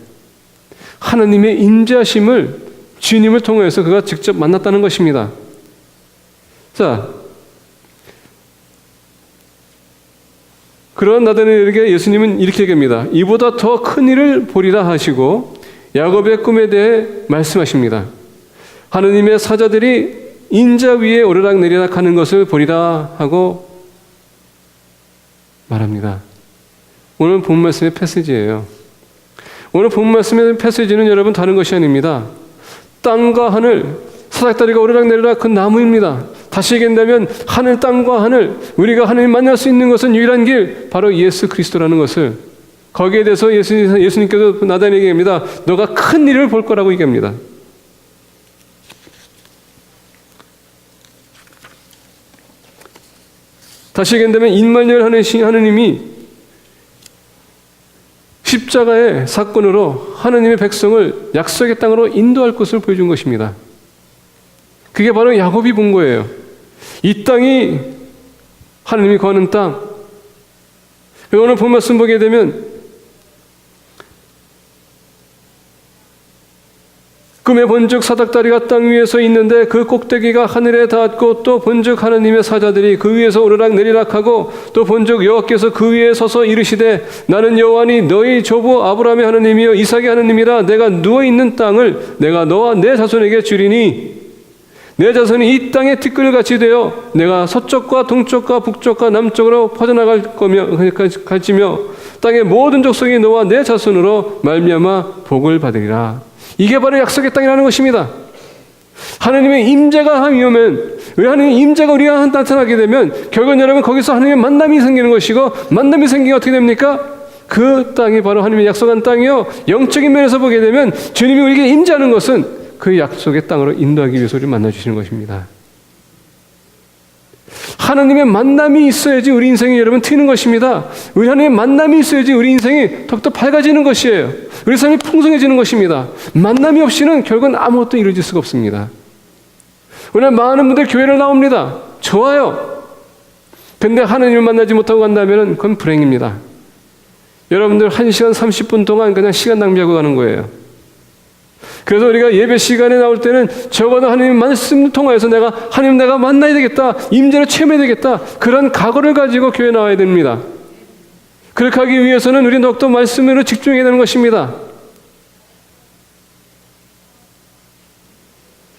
S1: 하나님의 임재하심을 주님을 통해서 그가 직접 만났다는 것입니다. 자, 그런 나다니엘에게 예수님은 이렇게 얘기합니다. 이보다 더 큰 일을 보리라 하시고 야곱의 꿈에 대해 말씀하십니다. 하느님의 사자들이 인자 위에 오르락내리락 하는 것을 보리라 하고 말합니다. 오늘 본 말씀의 패시지예요. 오늘 본 말씀의 패시지는 여러분 다른 것이 아닙니다. 땅과 하늘, 사닥다리가 오르락내리락 그 나무입니다. 다시 얘기한다면 하늘, 땅과 하늘, 우리가 하나님 만날 수 있는 것은 유일한 길, 바로 예수 그리스도라는 것을 거기에 대해서 예수님께서 나다니엘에게 얘기합니다. 너가 큰 일을 볼 거라고 얘기합니다. 다시 얘기한다면 임마누엘 하느님이 십자가의 사건으로 하나님의 백성을 약속의 땅으로 인도할 것을 보여준 것입니다. 그게 바로 야곱이 본 거예요. 이 땅이 하나님이 거하는 땅. 오늘 본 말씀 보게 되면 꿈에 본즉 사닥다리가 땅 위에 서 있는데 그 꼭대기가 하늘에 닿았고 또 본즉 하나님의 사자들이 그 위에서 오르락내리락하고 또 본즉 여호와께서 그 위에 서서 이르시되 나는 여호와니 너희 조부 아브라함의 하나님이요 이삭의 하나님이라 내가 누워있는 땅을 내가 너와 내 자손에게 주리니 내 자손이 이 땅의 티끌같이 되어 내가 서쪽과 동쪽과 북쪽과 남쪽으로 퍼져나갈 거며 갈지며 땅의 모든 족속이 너와 내 자손으로 말미암아 복을 받으리라. 이게 바로 약속의 땅이라는 것입니다. 하나님의 임재가 하면 왜 하나님의 임재가 우리가 나타나게 되면 결국은 여러분 거기서 하나님의 만남이 생기는 것이고 만남이 생기면 어떻게 됩니까? 그 땅이 바로 하나님의 약속한 땅이요 영적인 면에서 보게 되면 주님이 우리에게 임재하는 것은 그 약속의 땅으로 인도하기 위해서 우리를 만나주시는 것입니다. 하나님의 만남이 있어야지 우리 인생이 여러분 트이는 것입니다. 우리 하나님의 만남이 있어야지 우리 인생이 더욱더 밝아지는 것이에요. 우리 삶이 풍성해지는 것입니다. 만남이 없이는 결국은 아무것도 이루어질 수가 없습니다. 오늘 많은 분들 교회를 나옵니다. 좋아요. 근데 하나님을 만나지 못하고 간다면 그건 불행입니다. 여러분들 1시간 30분 동안 그냥 시간 낭비하고 가는 거예요. 그래서 우리가 예배 시간에 나올 때는 적어도 하나님 말씀을 통하여서 하나님 내가 만나야 되겠다. 임재를 체험해야 되겠다. 그런 각오를 가지고 교회에 나와야 됩니다. 그렇게 하기 위해서는 우리는 더욱더 말씀으로 집중해야 되는 것입니다.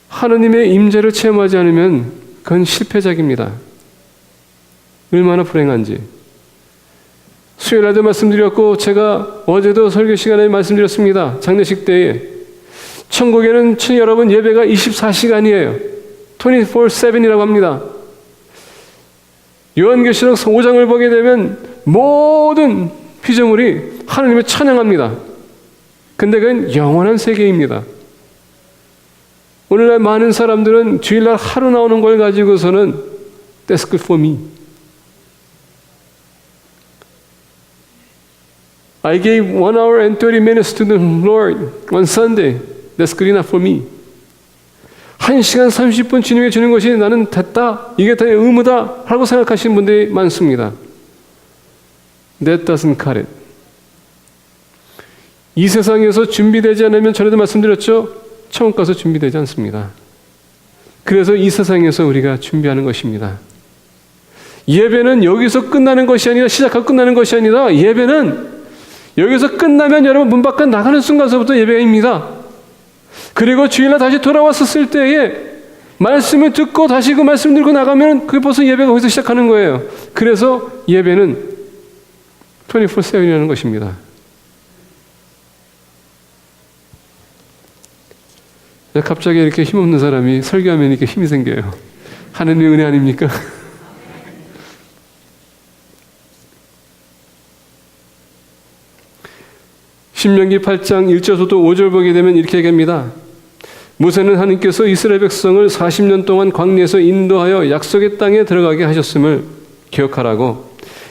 S1: 하나님의 임재를 체험하지 않으면 그건 실패작입니다. 얼마나 불행한지. 수요일날도 말씀드렸고 제가 어제도 설교 시간에 말씀드렸습니다. 장례식 때에 천국에는 여러분 예배가 24시간이에요. 24/7이라고 합니다. 요한계시록 5장을 보게 되면 모든 피조물이 하나님을 찬양합니다. 근데 그건 영원한 세계입니다. 오늘날 많은 사람들은 주일날 하루 나오는 걸 가지고서는 That's good for me. I gave 1 hour and 30 minutes to the Lord on Sunday. That's good enough for me. 1시간 30분 주님에게 주는 것이 나는 됐다. 이게 다 의무다. 라고 생각하시는 분들이 많습니다. That doesn't cut it. 이 세상에서 준비되지 않으면 전에도 말씀드렸죠. 천국 가서 준비되지 않습니다. 그래서 이 세상에서 우리가 준비하는 것입니다. 예배는 여기서 끝나는 것이 아니라 시작하고 끝나는 것이 아니라 예배는 여기서 끝나면 여러분 문 밖에 나가는 순간서부터 예배입니다. 그리고 주일날 다시 돌아왔었을 때에 말씀을 듣고 다시 그 말씀 들고 나가면 그게 벌써 예배가 거기서 시작하는 거예요. 그래서 예배는 24/7이라는 것입니다. 갑자기 이렇게 힘없는 사람이 설교하면 이렇게 힘이 생겨요. 하나님의 은혜 아닙니까? 신명기 8장 1절부터 5절 보게 되면 이렇게 얘기합니다. 모세는 하나님께서 이스라엘 백성을 40년 동안 광야에서 인도하여 약속의 땅에 들어가게 하셨음을 기억하라고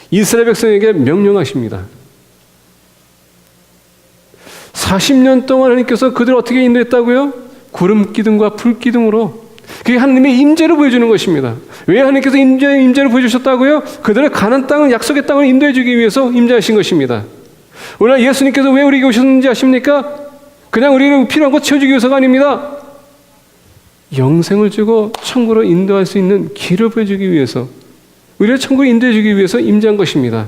S1: 이스라엘 백성에게 명령하십니다. 40년 동안 하나님께서 그들을 어떻게 인도했다고요? 구름 기둥과 불 기둥으로. 그게 하나님의 임재를 보여주는 것입니다. 왜 하나님께서 임재를 보여주셨다고요? 그들을 가나안 땅을 약속의 땅을 인도해 주기 위해서 임재하신 것입니다. 오늘 예수님께서 왜 우리에게 오셨는지 아십니까? 그냥 우리를 필요한 것 채워주기 위해서가 아닙니다. 영생을 주고 천국으로 인도할 수 있는 길을 보여주기 위해서, 우리를 천국으로 인도해 주기 위해서 임재한 것입니다.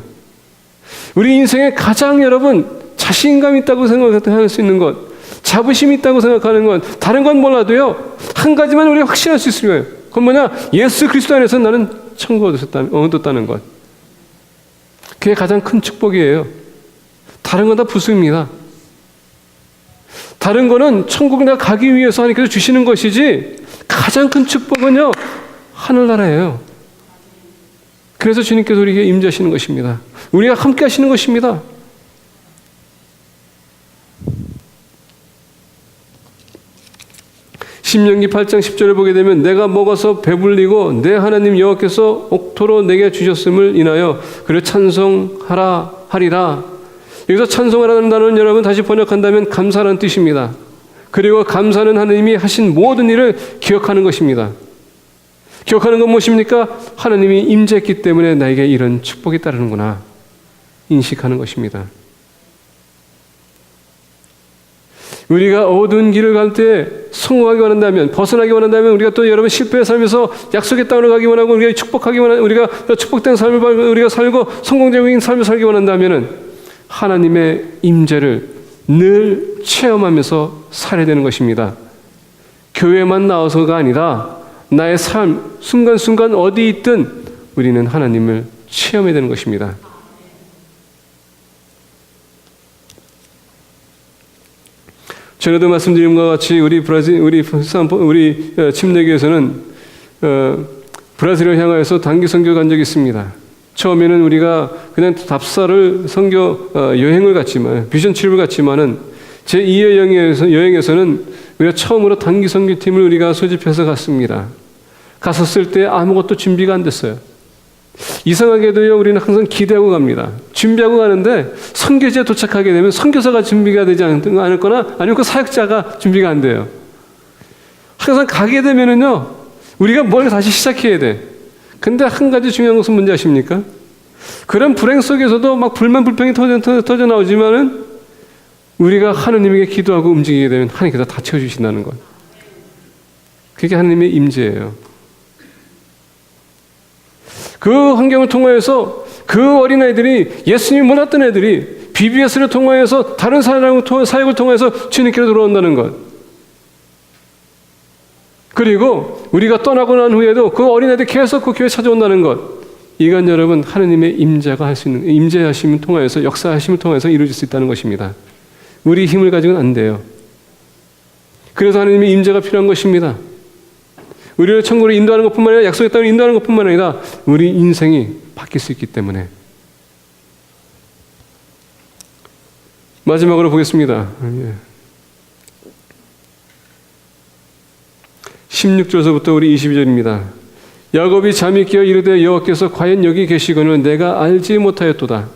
S1: 우리 인생에 가장 여러분 자신감 있다고 생각할 수 있는 것, 자부심 있다고 생각하는 건 다른 건 몰라도요 한 가지만 우리가 확신할 수 있을 거예요. 그건 뭐냐? 예수 그리스도 안에서 나는 천국을 얻었다는 것. 그게 가장 큰 축복이에요. 다른 건 다 부수입니다. 다른 거는 천국에 내가 가기 위해서 하나님께서 주시는 것이지 가장 큰 축복은요 하늘나라예요. 그래서 주님께서 우리에게 임재하시는 것입니다. 우리가 함께 하시는 것입니다. 신명기 8장 10절을 보게 되면 내가 먹어서 배불리고 내 하나님 여호와께서 옥토로 내게 주셨음을 인하여 그를 찬송하라 하리라. 여기서 찬송하라는 단어는 여러분 다시 번역한다면 감사라는 뜻입니다. 그리고 감사는 하나님이 하신 모든 일을 기억하는 것입니다. 기억하는 건 무엇입니까? 하나님이 임재했기 때문에 나에게 이런 축복이 따르는구나 인식하는 것입니다. 우리가 어두운 길을 갈 때 성공하기 원한다면, 벗어나기 원한다면, 우리가 또 여러분 실패의 삶에서 약속의 땅으로 가기 원하고 우리가 축복하기 원하는, 우리가 축복된 삶을 우리가 살고 성공적인 삶을 살기 원한다면은 하나님의 임재를 늘 체험하면서 살아야 되는 것입니다. 교회만 나와서가 아니라 나의 삶 순간순간 어디 있든 우리는 하나님을 체험해야 되는 것입니다. 전에도 말씀드린 것과 같이 우리 침례교에서는 브라질을 향하여서 단기 선교 간 적이 있습니다. 처음에는 우리가 그냥 답사를 선교 여행을 갔지만, 비전 트립을 갔지만은 제2의 여행에서는 우리가 처음으로 단기 선교팀을 우리가 소집해서 갔습니다. 갔었을 때 아무것도 준비가 안 됐어요. 이상하게도요, 우리는 항상 기대하고 갑니다. 준비하고 가는데 선교지에 도착하게 되면 선교사가 준비가 되지 않거나 아니면 그 사역자가 준비가 안 돼요. 항상 가게 되면은요, 우리가 뭘 다시 시작해야 돼. 근데 한 가지 중요한 것은 뭔지 아십니까? 그런 불행 속에서도 막 불만 불평이 터져 나오지만은 우리가 하느님에게 기도하고 움직이게 되면 하나님께서 다 채워주신다는 것. 그게 하나님의 임재예요. 그 환경을 통하여서 그 어린아이들이 예수님이 몰랐던 애들이 BBS를 통하여서 다른 사역을 통해서 주님께로 돌아온다는 것. 그리고 우리가 떠나고 난 후에도 그 어린아이들이 계속 그 교회에 찾아온다는 것. 이건 여러분 하느님의 임재가 할 수 있는 임재하심을 통하여서 역사하심을 통해서 이루어질 수 있다는 것입니다. 우리 힘을 가지고는 안 돼요. 그래서 하느님의 임재가 필요한 것입니다. 우리를 천국으로 인도하는 것뿐만 아니라 약속의 땅으로 인도하는 것뿐만 아니라 우리 인생이 바뀔 수 있기 때문에. 마지막으로 보겠습니다. 16절서부터 우리 22절입니다. 야곱이 잠이 깨어 이르되 여호와께서 과연 여기 계시거늘 내가 알지 못하였도다.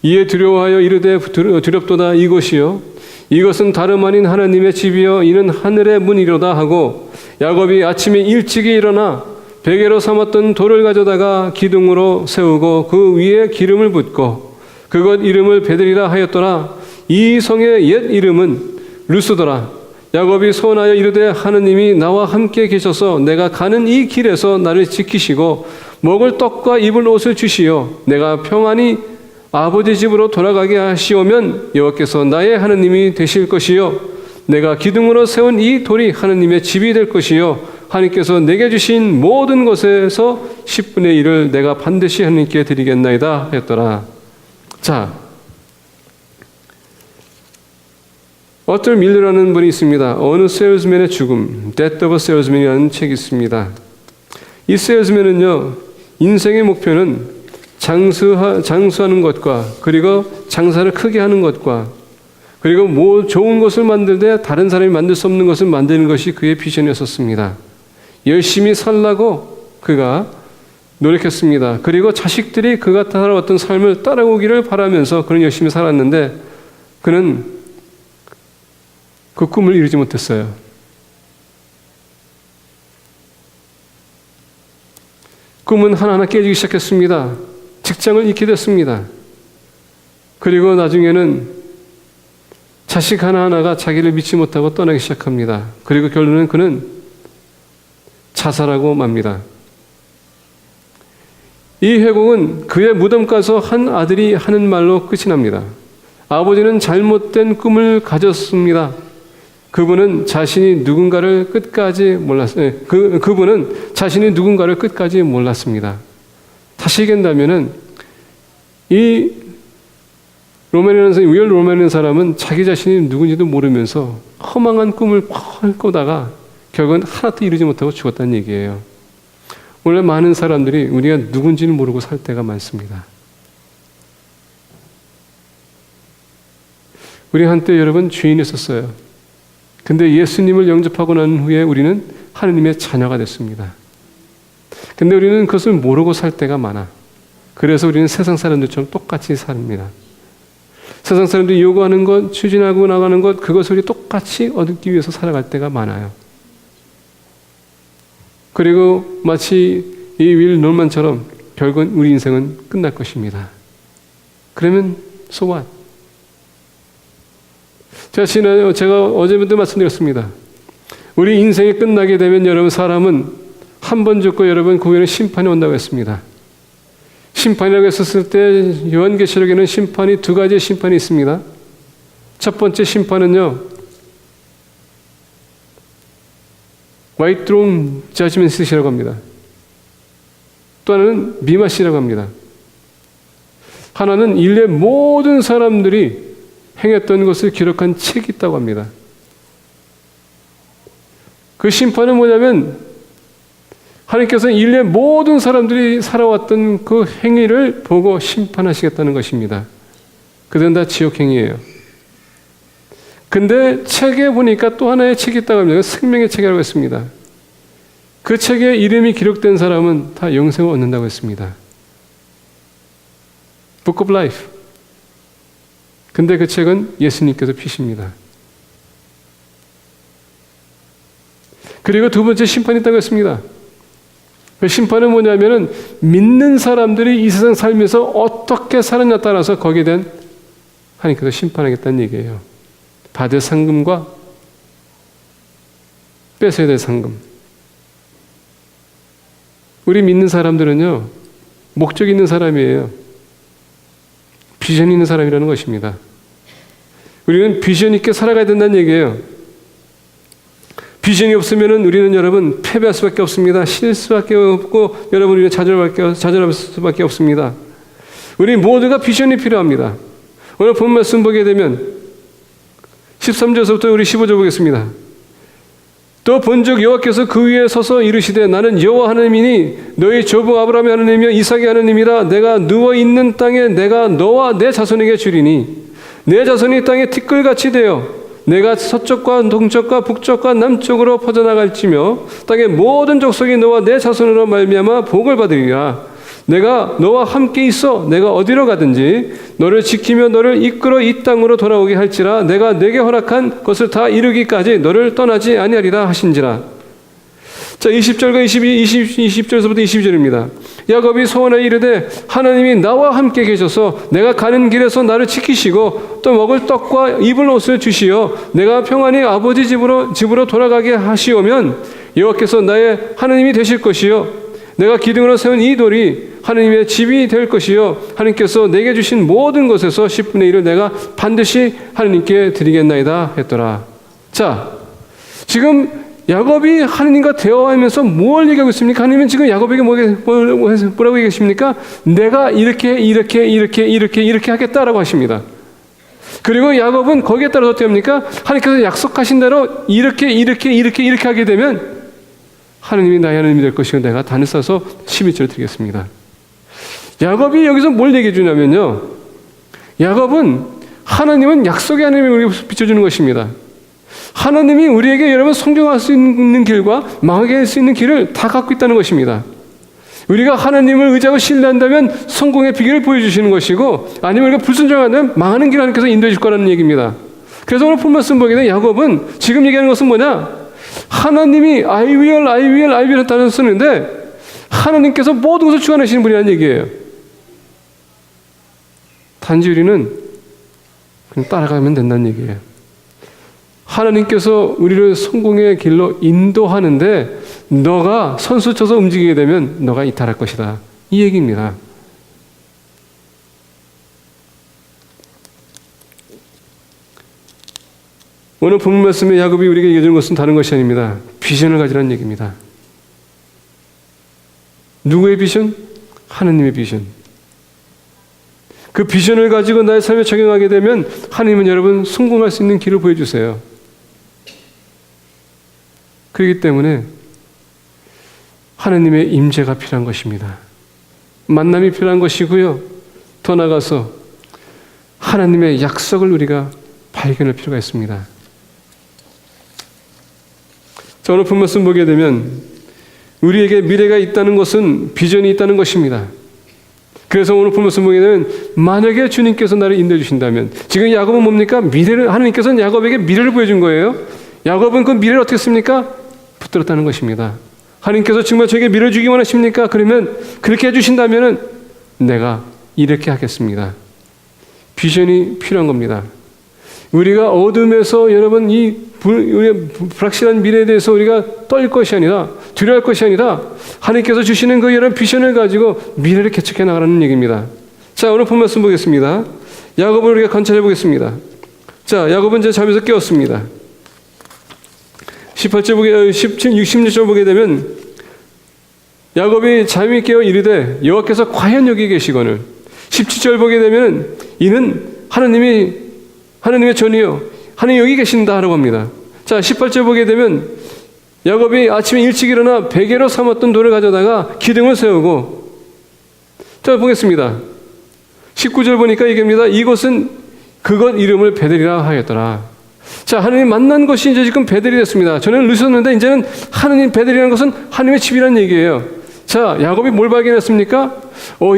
S1: 이에 두려워하여 이르되 두렵도다. 이곳이요 이것은 다름 아닌 하나님의 집이요 이는 하늘의 문이로다 하고 야곱이 아침에 일찍이 일어나 베개로 삼았던 돌을 가져다가 기둥으로 세우고 그 위에 기름을 붓고 그것 이름을 베들이라 하였더라. 이 성의 옛 이름은 루스더라. 야곱이 소원하여 이르되 하느님이 나와 함께 계셔서 내가 가는 이 길에서 나를 지키시고 먹을 떡과 입을 옷을 주시어 내가 평안히 아버지 집으로 돌아가게 하시오면 여호와께서 나의 하느님이 되실 것이요 내가 기둥으로 세운 이 돌이 하느님의 집이 될 것이요 하느님께서 내게 주신 모든 것에서 10분의 1을 내가 반드시 하느님께 드리겠나이다 했더라. 자, 어떨 밀러라는 분이 있습니다. 어느 세일즈맨의 죽음, Death of a Salesman이라는 책이 있습니다. 이 세일즈맨은요, 인생의 목표는 장수하는 것과 그리고 장사를 크게 하는 것과 그리고 뭐 좋은 것을 만들 때 다른 사람이 만들 수 없는 것을 만드는 것이 그의 비전이었습니다. 열심히 살라고 그가 노력했습니다. 그리고 자식들이 그가 살아왔던 삶을 따라오기를 바라면서 그는 열심히 살았는데 그는 그 꿈을 이루지 못했어요. 꿈은 하나하나 깨지기 시작했습니다. 직장을 잃게 됐습니다. 그리고 나중에는 자식 하나하나가 자기를 믿지 못하고 떠나기 시작합니다. 그리고 결론은 그는 자살하고 맙니다. 이 회곡은 그의 무덤 가서 한 아들이 하는 말로 끝이 납니다. 아버지는 잘못된 꿈을 가졌습니다. 그분은 자신이 누군가를 끝까지 몰랐어요. 그분은 자신이 누군가를 끝까지 몰랐습니다. 다시 얘기한다면은 이 위얼 로맨이라는 사람은 자기 자신이 누군지도 모르면서 허망한 꿈을 펄 꾸다가 결국은 하나도 이루지 못하고 죽었다는 얘기예요. 원래 많은 사람들이 우리가 누군지는 모르고 살 때가 많습니다. 우리 한때 여러분 주인이었어요. 근데 예수님을 영접하고 난 후에 우리는 하느님의 자녀가 됐습니다. 근데 우리는 그것을 모르고 살 때가 많아. 그래서 우리는 세상 사람들처럼 똑같이 삽니다. 세상 사람들이 요구하는 것, 추진하고 나가는 것, 그것을 우리 똑같이 얻기 위해서 살아갈 때가 많아요. 그리고 마치 이 윌 놀만처럼 결국은 우리 인생은 끝날 것입니다. 그러면 so what? 제가 어제부터 말씀드렸습니다. 우리 인생이 끝나게 되면 여러분 사람은 한 번 죽고 여러분 그 후에는 심판이 온다고 했습니다. 심판이라고 했었을 때 요한계시록에는 심판이 두 가지의 심판이 있습니다. 첫 번째 심판은요. White Throne Judgment Seat이라고 합니다. 또 하나는 미마시라고 합니다. 하나는 인류의 모든 사람들이 행했던 것을 기록한 책이 있다고 합니다. 그 심판은 뭐냐면 하나님께서 인류의 모든 사람들이 살아왔던 그 행위를 보고 심판하시겠다는 것입니다. 그들은 다 지옥 행위예요. 근데 책에 보니까 또 하나의 책이 있다고 합니다. 생명의 책이라고 했습니다. 그 책에 이름이 기록된 사람은 다 영생을 얻는다고 했습니다. Book of Life. 근데 그 책은 예수님께서 피십니다. 그리고 두 번째 심판이 있다고 했습니다. 그 심판은 뭐냐면은 믿는 사람들이 이 세상 살면서 어떻게 살았냐에 따라서 거기에 대한 하나님께서 심판하겠다는 얘기예요. 받을 상금과 뺏어야 될 상금. 우리 믿는 사람들은요, 목적 있는 사람이에요. 비전 있는 사람이라는 것입니다. 우리는 비전 있게 살아가야 된다는 얘기예요. 비전이 없으면 우리는 여러분 패배할 수밖에 없습니다. 실수밖에 없고 여러분 우리는 좌절할 수밖에 없습니다. 우리 모두가 비전이 필요합니다. 오늘 본 말씀 보게 되면 13절에서부터 우리 15절 보겠습니다. 또 본즉 여호와께서 그 위에 서서 이르시되 나는 여호와 하나님이니 너희 조부 아브라함의 하나님이며 이삭의 하나님이라. 내가 누워 있는 땅에 내가 너와 내 자손에게 주리니 내 자손이 땅에 티끌같이 되어 내가 서쪽과 동쪽과 북쪽과 남쪽으로 퍼져나갈지며 땅의 모든 족속이 너와 내 자손으로 말미암아 복을 받으리라. 내가 너와 함께 있어 내가 어디로 가든지 너를 지키며 너를 이끌어 이 땅으로 돌아오게 할지라. 내가 내게 허락한 것을 다 이루기까지 너를 떠나지 아니하리라 하신지라. 자, 20절과 20절에서부터 22절입니다. 야곱이 소원하여 이르되 하나님이 나와 함께 계셔서 내가 가는 길에서 나를 지키시고 또 먹을 떡과 입을 옷을 주시어 내가 평안히 아버지 집으로 돌아가게 하시오면 여호와께서 나의 하나님이 되실 것이요 내가 기둥으로 세운 이 돌이 하나님의 집이 될 것이요 하나님께서 내게 주신 모든 것에서 10분의 1을 내가 반드시 하나님께 드리겠나이다 했더라. 자, 지금 야곱이 하나님과 대화하면서 뭘 얘기하고 있습니까? 하나님은 지금 야곱에게 뭐라고 얘기하십니까? 내가 이렇게 하겠다라고 하십니다. 그리고 야곱은 거기에 따라서 어떻게 합니까? 하나님께서 약속하신 대로 이렇게 하게 되면 하나님이 나의 하나님이 될 것이고 내가 단을 싸서 12절을 드리겠습니다. 야곱이 여기서 뭘 얘기해 주냐면요. 야곱은 하나님은 약속의 하나님을 우리에게 비춰주는 것입니다. 하나님이 우리에게 여러분 성경할 수 있는 길과 망하게 할 수 있는 길을 다 갖고 있다는 것입니다. 우리가 하나님을 의지하고 신뢰한다면 성공의 비결을 보여주시는 것이고 아니면 우리가 불순종하면 망하는 길을 하나님께서 인도해 줄 거라는 얘기입니다. 그래서 오늘 본 말씀 보게 되면 야곱은 지금 얘기하는 것은 뭐냐? 하나님이 I will 했다는 쓰는데 하나님께서 모든 것을 주관하시는 분이라는 얘기예요. 단지 우리는 그냥 따라가면 된다는 얘기예요. 하나님께서 우리를 성공의 길로 인도하는데 너가 선수 쳐서 움직이게 되면 너가 이탈할 것이다. 이 얘기입니다. 오늘 본 말씀에 야곱이 우리에게 얘기해 주는 것은 다른 것이 아닙니다. 비전을 가지라는 얘기입니다. 누구의 비전? 하나님의 비전. 그 비전을 가지고 나의 삶에 적용하게 되면 하나님은 여러분 성공할 수 있는 길을 보여주세요. 그렇기 때문에 하나님의 임재가 필요한 것입니다. 만남이 필요한 것이고요. 더 나아가서 하나님의 약속을 우리가 발견할 필요가 있습니다. 자, 오늘 본 말씀 보게 되면 우리에게 미래가 있다는 것은 비전이 있다는 것입니다. 그래서 오늘 본 말씀 보게 되면 만약에 주님께서 나를 인도해 주신다면 지금 야곱은 뭡니까? 미래를 하나님께서는 야곱에게 미래를 보여준 거예요. 야곱은 그 미래를 어떻게 했습니까? 붙들었다는 것입니다. 하나님께서 정말 저에게 미래를 주기 원하십니까? 그러면 그렇게 해주신다면 내가 이렇게 하겠습니다. 비전이 필요한 겁니다. 우리가 어둠에서 여러분 우리의 불확실한 미래에 대해서 우리가 떨 것이 아니라 두려워할 것이 아니라 하나님께서 주시는 그 여러 비전을 가지고 미래를 개척해 나가라는 얘기입니다. 자, 오늘 본 말씀 보겠습니다. 야곱을 우리가 관찰해 보겠습니다. 자, 야곱은 이제 잠에서 깨었습니다. 18절 보게 17, 16절 보게 되면 야곱이 잠이 깨어 이르되 여호와께서 과연 여기 계시거늘 17절 보게 되면 이는 하나님의 전이요 하나님 여기 계신다 라고 합니다. 자, 18절 보게 되면 야곱이 아침에 일찍 일어나 베개로 삼았던 돌을 가져다가 기둥을 세우고 자 보겠습니다. 19절 보니까 얘기합니다. 이곳은 그것 이름을 베델이라 하였더라. 자, 하나님 만난 것이 이제 지금 베델이 됐습니다. 전에는 루스였는데 이제는 하나님 베델이라는 것은 하나님의 집이라는 얘기예요. 자, 야곱이 뭘 발견했습니까?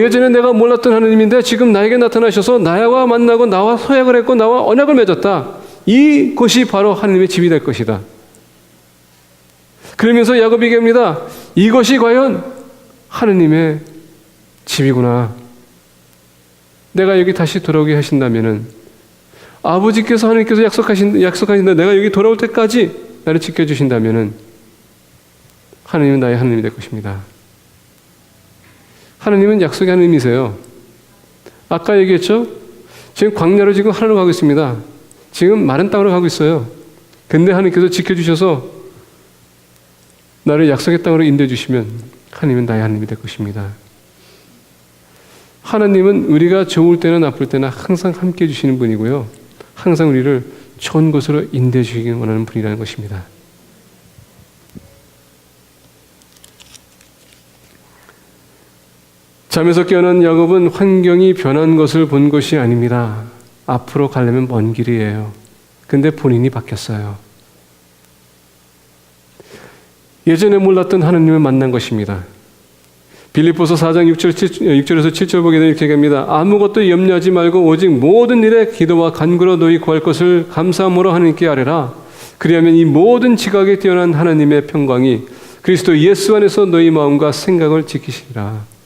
S1: 예전에 내가 몰랐던 하나님인데 지금 나에게 나타나셔서 나와 만나고 나와 서약을 했고 나와 언약을 맺었다. 이것이 바로 하나님의 집이 될 것이다. 그러면서 야곱이 얘기합니다. 이것이 과연 하나님의 집이구나. 내가 여기 다시 돌아오게 하신다면은 아버지께서 하나님께서 약속하신다. 내가 여기 돌아올 때까지 나를 지켜주신다면은 하나님은 나의 하나님이 될 것입니다. 하나님은 약속의 하나님이세요. 아까 얘기했죠? 지금 광야로 지금 하늘로 가고 있습니다. 지금 마른 땅으로 가고 있어요. 근데 하나님께서 지켜주셔서 나를 약속의 땅으로 인도해 주시면 하나님은 나의 하나님이 될 것입니다. 하나님은 우리가 좋을 때나 나쁠 때나 항상 함께 해주시는 분이고요. 항상 우리를 좋은 곳으로 인도해 주시기 원하는 분이라는 것입니다. 잠에서 깨어난 야곱은 환경이 변한 것을 본 것이 아닙니다. 앞으로 가려면 먼 길이에요. 근데 본인이 바뀌었어요. 예전에 몰랐던 하나님을 만난 것입니다. 빌립보서 4장 6절에서 7절 보게 되면 이렇게 얘기합니다. 아무것도 염려하지 말고 오직 모든 일에 기도와 간구로 너희 구할 것을 감사함으로 하나님께 아뢰라. 그리하면 이 모든 지각에 뛰어난 하나님의 평강이 그리스도 예수 안에서 너희 마음과 생각을 지키시리라.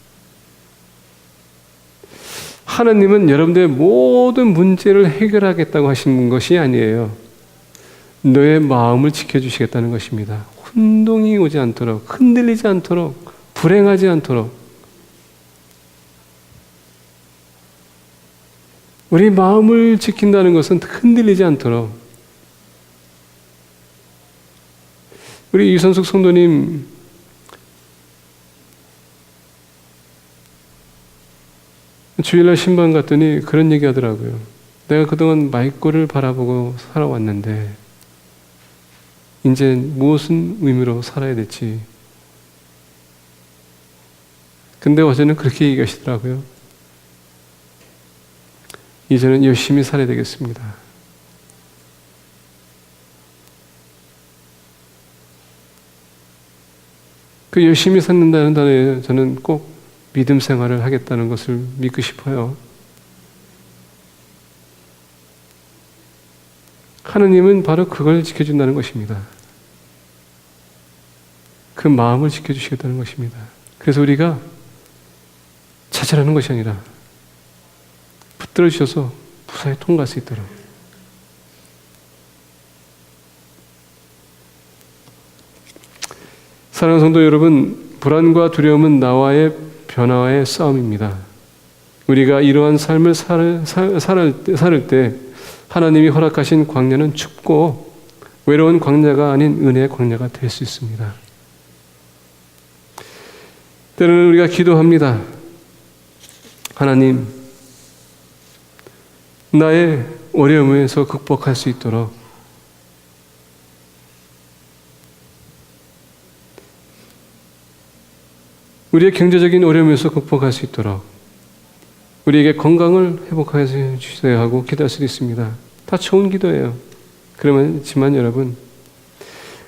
S1: 하나님은 여러분들의 모든 문제를 해결하겠다고 하신 것이 아니에요. 너의 마음을 지켜주시겠다는 것입니다. 혼동이 오지 않도록, 흔들리지 않도록, 불행하지 않도록. 우리 마음을 지킨다는 것은 흔들리지 않도록. 우리 이선숙 성도님 주일날 신방 갔더니 그런 얘기 하더라고요. 내가 그동안 말꼬를 바라보고 살아왔는데 이제 무엇은 의미로 살아야 될지. 근데 어제는 그렇게 얘기하시더라고요. 이제는 열심히 살아야 되겠습니다. 그 열심히 산다는 단어에 저는 꼭 믿음 생활을 하겠다는 것을 믿고 싶어요. 하느님은 바로 그걸 지켜준다는 것입니다. 그 마음을 지켜주시겠다는 것입니다. 그래서 우리가 자잘하는 것이 아니라 붙들어 주셔서 무사히 통과할 수 있도록. 사랑하는 성도 여러분, 불안과 두려움은 나와의 변화와의 싸움입니다. 우리가 이러한 삶을 살을 때 하나님이 허락하신 광야는 춥고 외로운 광야가 아닌 은혜의 광야가 될 수 있습니다. 때로는 우리가 기도합니다. 하나님, 나의 어려움에서 극복할 수 있도록 우리의 경제적인 어려움에서 극복할 수 있도록 우리에게 건강을 회복해 주셔야 하고 기도할 수도 있습니다. 다 좋은 기도예요. 그렇지만 여러분,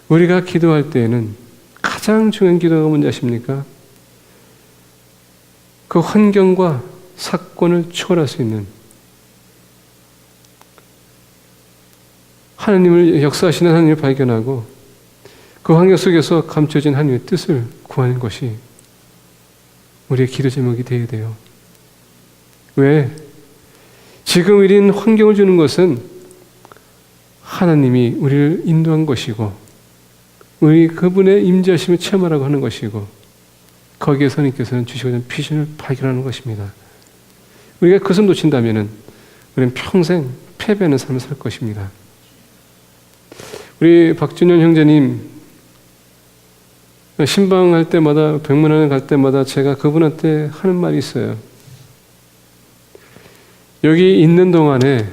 S1: 우리가 기도할 때에는 가장 중요한 기도가 뭔지 아십니까? 그 환경과 사건을 초월할 수 있는 하나님을 역사하시는 하나님을 발견하고 그 환경 속에서 감춰진 하나님의 뜻을 구하는 것이 우리의 기도 제목이 되어야 돼요. 왜? 지금 이런 환경을 주는 것은 하나님이 우리를 인도한 것이고 우리 그분의 임재하심을 체험하라고 하는 것이고 거기에 하나님께서는 주시고자 하는 비전을 발견하는 것입니다. 우리가 그것을 놓친다면 우리는 평생 패배하는 삶을 살 것입니다. 우리 박준현 형제님 신방할 때마다 병문안에 갈 때마다 제가 그분한테 하는 말이 있어요. 여기 있는 동안에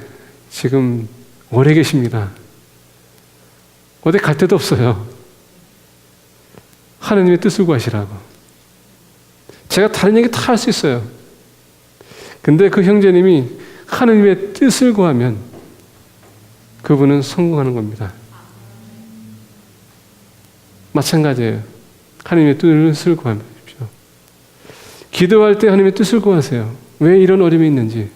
S1: 지금 오래 계십니다. 어디 갈 데도 없어요. 하나님의 뜻을 구하시라고. 제가 다른 얘기 다 할 수 있어요. 근데 그 형제님이 하나님의 뜻을 구하면 그분은 성공하는 겁니다. 마찬가지예요. 하나님의 뜻을 구하십시오. 기도할 때 하나님의 뜻을 구하세요. 왜 이런 어려움이 있는지.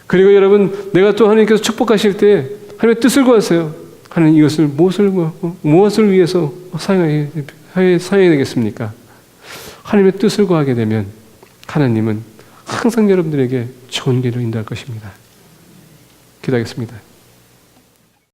S1: 그리고 여러분, 내가 또 하나님께서 축복하실 때 하나님의 뜻을 구하세요. 하나님, 이것을 무엇을 위해서 사용해야 되겠습니까? 하나님의 뜻을 구하게 되면 하나님은 항상 여러분들에게 좋은 길로 인도할 것입니다. 기도하겠습니다.